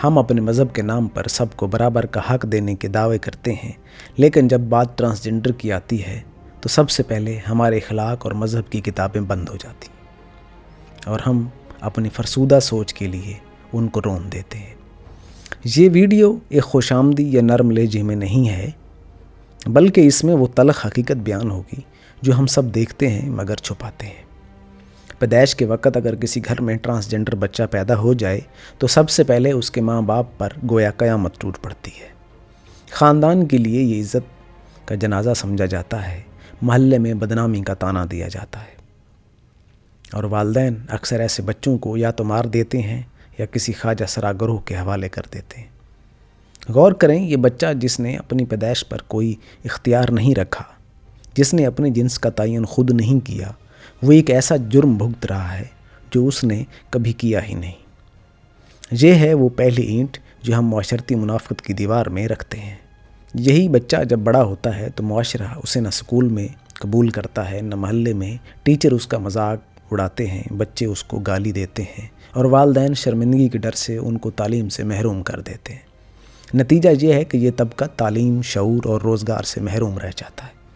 ہم اپنے مذہب کے نام پر سب کو برابر کا حق دینے کے دعوے کرتے ہیں، لیکن جب بات ٹرانسجنڈر کی آتی ہے تو سب سے پہلے ہمارے اخلاق اور مذہب کی کتابیں بند ہو جاتی ہیں اور ہم اپنی فرسودہ سوچ کے لیے ان کو رون دیتے ہیں۔ یہ ویڈیو ایک خوش آمدی یا نرم لہجے میں نہیں ہے، بلکہ اس میں وہ تلخ حقیقت بیان ہوگی جو ہم سب دیکھتے ہیں مگر چھپاتے ہیں۔ پیدائش کے وقت اگر کسی گھر میں ٹرانسجنڈر بچہ پیدا ہو جائے تو سب سے پہلے اس کے ماں باپ پر گویا قیامت ٹوٹ پڑتی ہے۔ خاندان کے لیے یہ عزت کا جنازہ سمجھا جاتا ہے، محلے میں بدنامی کا طعنہ دیا جاتا ہے، اور والدین اکثر ایسے بچوں کو یا تو مار دیتے ہیں یا کسی خواجہ سرا گروہ کے حوالے کر دیتے ہیں۔ غور کریں، یہ بچہ جس نے اپنی پیدائش پر کوئی اختیار نہیں رکھا، جس نے اپنے جنس کا تعین خود نہیں کیا، وہ ایک ایسا جرم بھگت رہا ہے جو اس نے کبھی کیا ہی نہیں۔ یہ ہے وہ پہلی اینٹ جو ہم معاشرتی منافقت کی دیوار میں رکھتے ہیں۔ یہی بچہ جب بڑا ہوتا ہے تو معاشرہ اسے نہ اسکول میں قبول کرتا ہے، نہ محلے میں، ٹیچر اس کا مذاق اڑاتے ہیں، بچے اس کو گالی دیتے ہیں، اور والدین شرمندگی کے ڈر سے ان کو تعلیم سے محروم کر دیتے ہیں۔ نتیجہ یہ ہے کہ یہ طبقہ تعلیم، شعور اور روزگار سے محروم رہ جاتا ہے۔